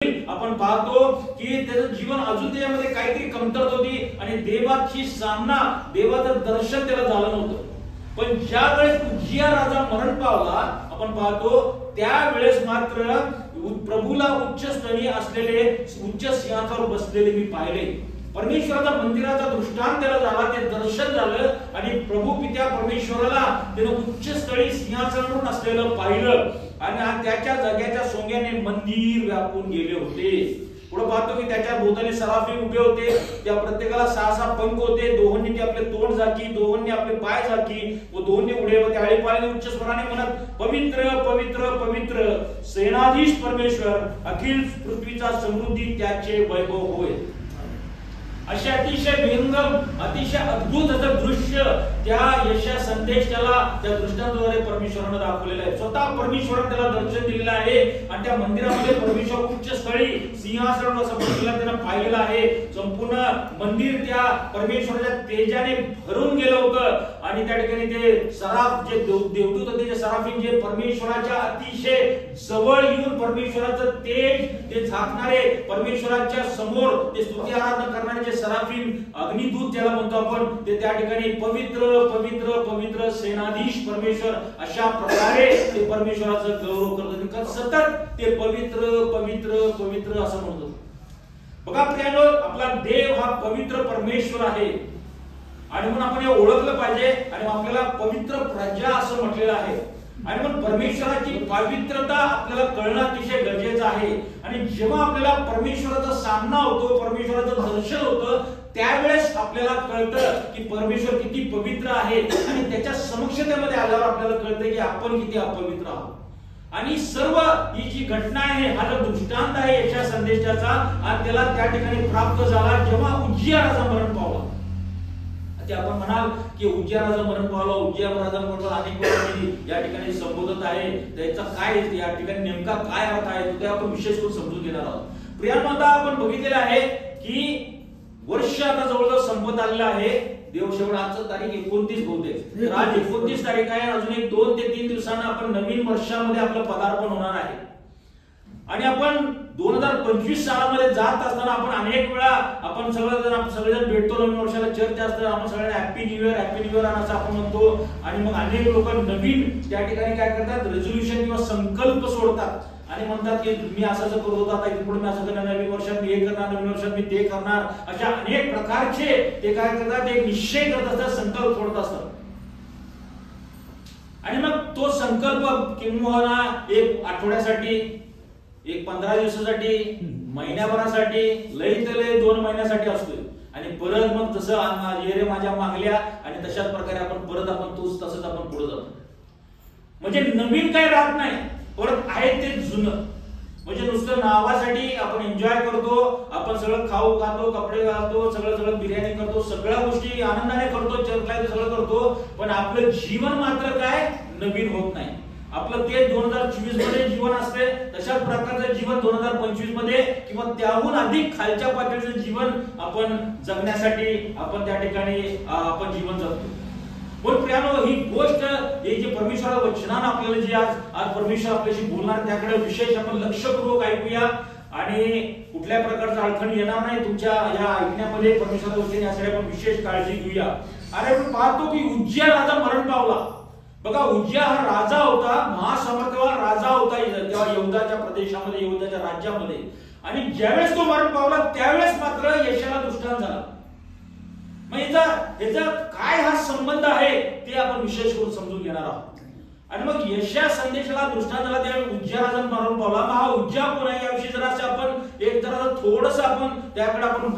आपण पाहतो की त्याचं जीवन अजून त्यामध्ये काहीतरी कमतरता होती आणि देवाची सामना देवाचं दर्शन त्याला झालं नव्हतं. पण ज्या वेळेस उज्जिया राजा मरण पावला आपण पाहतो त्यावेळेस मात्र प्रभूला उच्च स्तनी असलेले उच्च सिंहासनावर बसलेले मी पाहिले. परमेश्वराचा मंदिराचा दृष्टांत त्याला झाला, ते दर्शन झालं आणि प्रभू पित्या परमेश्वराला त्यानं उच्च स्थळी सिंहासनावर असलेलं पाहिलं आणि त्याच्या जगाच्या सोंग्याने मंदिर व्यापून गेले होते. पुढे पाहतो की त्याच्या भोवताली सराफीम उभे होते, त्या प्रत्येकाला 6-6 पंख होते, दोहोंनी ते आपले तोंड झाकी, दोहोंनी आपले पाय झाकी व दोन्ही उडे व त्या आळीपाळीने उच्च स्वराने म्हणत पवित्र पवित्र पवित्र सेनाधीश परमेश्वर, अखिल पृथ्वीचा समृद्धी त्याचे वैभव होय. अशा अतिशय विहंगम अतिशय अद्भुत असं दृश्य त्या यशया संदेशाला त्या दृष्टांताद्वारे परमेश्वराने दाखवलेलं आहे. स्वतः परमेश्वराने त्याला दर्शन दिलेलं आहे आणि त्या मंदिरामध्ये परमेश्वर उच्च स्थळी सिंहासनावर असं बसलेला त्यानं पाहिलेलं आहे. संपूर्ण मंदिर त्या परमेश्वराच्या तेजाने भरून गेलं होतं आणि त्या ठिकाणी ते सराफ जे देवदूत होते, जे सराफीम जे परमेश्वराच्या अतिशय जवळ येऊन परमेश्वराचं तेज ते झाकणारे, परमेश्वराच्या समोर ते स्तुती आराधना करणारे जे सराफीम अग्निदूत ज्याला म्हणतो आपण, ते त्या ठिकाणी पवित्र पवित्र पवित्र सेनाधीश परमेश्वर अशा प्रकारे ते परमेश्वराचं गौरव करतात. सतत ते पवित्र पवित्र पवित्र असं म्हणतो. बघा प्रियानो, आपला देव हा पवित्र परमेश्वर आहे आणि म्हणून आपण हे ओळखलं पाहिजे आणि आपल्याला पवित्र प्रजा असं म्हटलेलं आहे. आणि मग परमेश्वराची पवित्रता आपल्याला कळणं अतिशय गरजेचं आहे. आणि जेव्हा आपल्याला परमेश्वराचा सामना होतो, परमेश्वराचं दर्शन होतं, त्यावेळेस आपल्याला कळतं की परमेश्वर किती पवित्र आहे आणि त्याच्या समक्षतेमध्ये आल्यावर आपल्याला कळतं की आपण किती अपवित्र आहोत. आणि सर्व ही जी घटना आहे, हा जो दृष्टांत आहे यशया संदेशाचा, आणि त्याला त्या ठिकाणी प्राप्त झाला जेव्हा उज्जिया राजा मरण पावला. ते आपण म्हणाल की उज्जिया राजा मरण पावला, उज्जिया राजा मरण पावला अनेक वेळा या ठिकाणी संबोधत आहे. त्याचा काय या ठिकाणी नेमका काय अर्थ आहे ते आपण विशेष करून समजून घेणार आहोत. प्रियांनो, आता आपण बघितलेलं आहे की वर्ष आता जवळजवळ संपत आलेलं आहे. देव शेवट आजचं तारीख 29 बहुतेक, तर आज 29 तारीख आहे. अजून एक 2 ते 3 दिवसांना आपण नवीन वर्षामध्ये आपलं पदार्पण होणार आहे. आणि आपण 2025 सालामध्ये जात असताना आपण अनेक वेळा आपण सगळेजण भेटतो नवीन वर्षाला, चर्च असतं, आपण सगळ्यांना हॅपी न्यू इयर असं आपण म्हणतो. आणि मग अनेक लोक नवीन त्या ठिकाणी काय करतात, रेझोल्युशन किंवा संकल्प सोडतात आणि म्हणतात की मी असं करत होतो, आता इथे पुढे मी असं करणार, नवीन वर्षात मी हे करणार, नवीन वर्षात मी ते करणार, अशा अनेक प्रकारचे ते काय करतात, एक निश्चय करत असतात, संकल्प सोडत असतात. आणि मग तो संकल्प किंवा एक आठवड्यासाठी, एक 15 दिवसासाठी, महिन्याभरासाठी, लई तर लई 2 महिन्यासाठी असतोय. आणि परत मग तसं ये रे माझ्या मागल्या आणि तशाच प्रकारे आपण परत आपण तसंच आपण पुढे जातो. म्हणजे नवीन काही राहत नाही, परत आहे ते जुनं. म्हणजे नुसतं नावासाठी आपण एन्जॉय करतो, आपण सगळं खाऊ खातो, कपडे घालतो, सगळं बिर्याणी करतो, सगळ्या गोष्टी आनंदाने करतो, चर्चला सगळं करतो, पण आपलं जीवन मात्र काय नवीन होत नाही. आपलं ते 2024 मध्ये जीवन असते, तशाच प्रकारचं जीवन 2025 मध्ये किंवा त्याहून अधिक खालच्या पातळीचं जीवन आपण जगण्यासाठी आपण त्या ठिकाणी आपण जीवन जगतो. पण प्रियानो, ही गोष्ट हे जे परमेश्वराच्या वचनानं आपल्याला जे आज परमेश्वर आपल्याशी बोलणार त्याकडे विशेष आपण लक्षपूर्वक ऐकूया आणि कुठल्या प्रकारचा अडचण येणार नाही तुमच्या या ऐकण्यामध्ये. परमेश्वराच्या वचन यासाठी आपण विशेष काळजी घेऊया. अरे आपण पाहतो की उज्जिया राजा मरण पावला. बघा, उज्जिया हा राजा होता, महासमर्थवान राजा होता तेव्हा यहूदाच्या प्रदेशामध्ये, यहूदाच्या राज्यामध्ये. आणि ज्यावेळेस तो मरण पावला त्यावेळेस मात्र यशाला दृष्टांत झाला. मग याचा काय हा संबंध आहे ते आपण विशेष करून समजून घेणार आहोत. आणि मग यशया संदेशाला दृष्टांत झाला त्यावेळी उज्जिया राजा मरण पावला. मग हा उज्जिया कोण आहे याविषयी जरा आपण थोडंसं आपण त्याकडे आपण